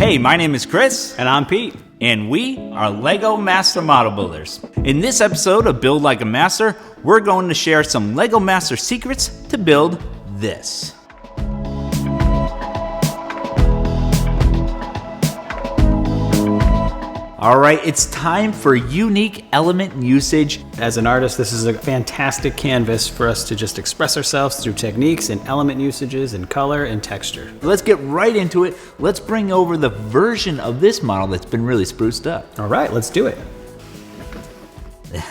Hey, my name is Chris. And I'm Pete. And we are LEGO Master Model Builders. In this episode of Build Like a Master, we're going to share some LEGO Master secrets to build this. All right, it's time for unique element usage. As an artist, this is a fantastic canvas for us to just express ourselves through techniques and element usages and color and texture. Let's get right into it. Let's bring over the version of this model that's been really spruced up. All right, let's do it.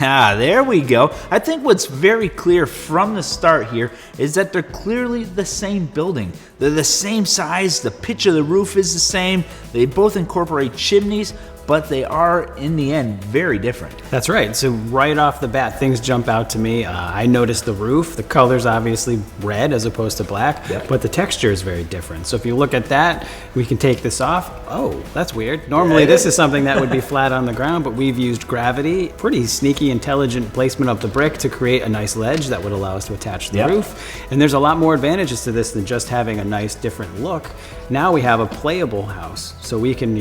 Ah, there we go. I think what's very clear from the start here is that they're clearly the same building. They're the same size, the pitch of the roof is the same, they both incorporate chimneys, but they are, in the end, very different. That's right. So right off the bat, things jump out to me. I noticed the roof. The color's obviously red as opposed to black, but the texture is very different. So if you look at that, we can take this off. Oh, that's weird. Normally this is something that would be flat on the ground, but we've used gravity, pretty sneaky, intelligent placement of the brick to create a nice ledge that would allow us to attach the roof. And there's a lot more advantages to this than just having a nice different look. Now we have a playable house. So we can,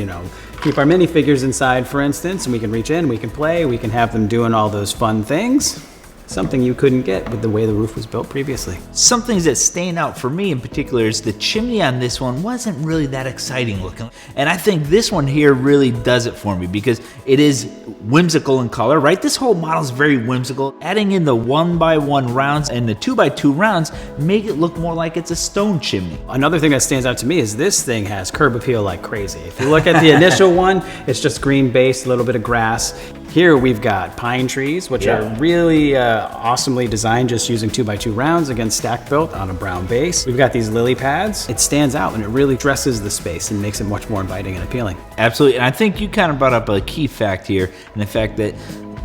keep our minifigures inside, for instance, and we can reach in, we can play, we can have them doing all those fun things. Something you couldn't get with the way the roof was built previously. Some things that stand out for me in particular is the chimney on this one wasn't really that exciting looking. And I think this one here really does it for me because it is whimsical in color, right? This whole model is very whimsical. Adding in the 1x1 rounds and the 2x2 rounds make it look more like it's a stone chimney. Another thing that stands out to me is this thing has curb appeal like crazy. If you look at the initial one, it's just green base, a little bit of grass. Here we've got pine trees, which are really awesomely designed just using 2x2 rounds, again stack built on a brown base. We've got these lily pads. It stands out and it really dresses the space and makes it much more inviting and appealing. Absolutely, and I think you kind of brought up a key fact here, and the fact that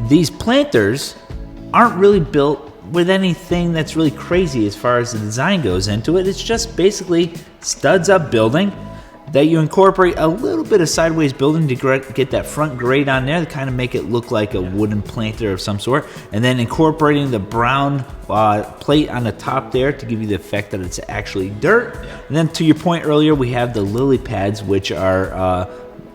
these planters aren't really built with anything that's really crazy as far as the design goes into it. It's just basically studs up building that you incorporate a little bit of sideways building to get that front grate on there to kind of make it look like a wooden planter of some sort, and then incorporating the brown plate on the top there to give you the effect that it's actually dirt. And then to your point earlier, we have the lily pads, which are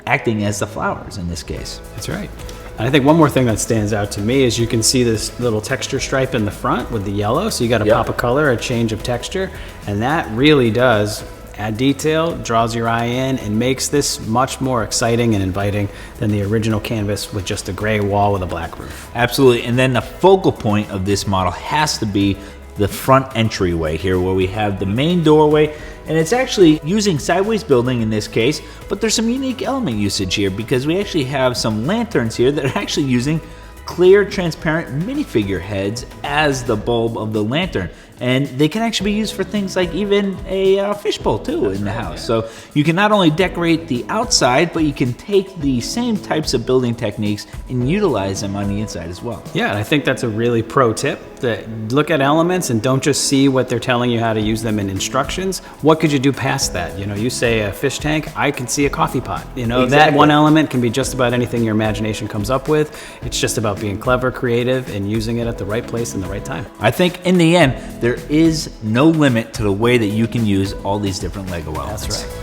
acting as the flowers in this case. That's right. And I think one more thing that stands out to me is you can see this little texture stripe in the front with the yellow, so you got a pop of color, a change of texture, and that really does add detail, draws your eye in, and makes this much more exciting and inviting than the original canvas with just a gray wall with a black roof. Absolutely, and then the focal point of this model has to be the front entryway here, where we have the main doorway, and it's actually using sideways building in this case, but there's some unique element usage here because we actually have some lanterns here that are actually using clear, transparent minifigure heads as the bulb of the lantern. And they can actually be used for things like even a fishbowl too in the house. So you can not only decorate the outside, but you can take the same types of building techniques and utilize them on the inside as well. Yeah, and I think that's a really pro tip. That look at elements and don't just see what they're telling you how to use them in instructions. What could you do past that? You say a fish tank, I can see a coffee pot. That one element can be just about anything your imagination comes up with. It's just about being clever, creative, and using it at the right place and the right time. I think in the end, there is no limit to the way that you can use all these different LEGO elements. That's right.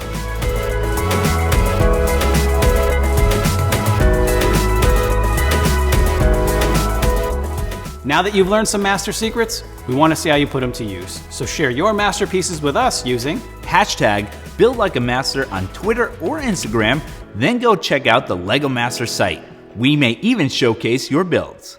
Now that you've learned some master secrets, we want to see how you put them to use. So share your masterpieces with us using #BuildLikeAMaster on Twitter or Instagram, then go check out the LEGO Master site. We may even showcase your builds.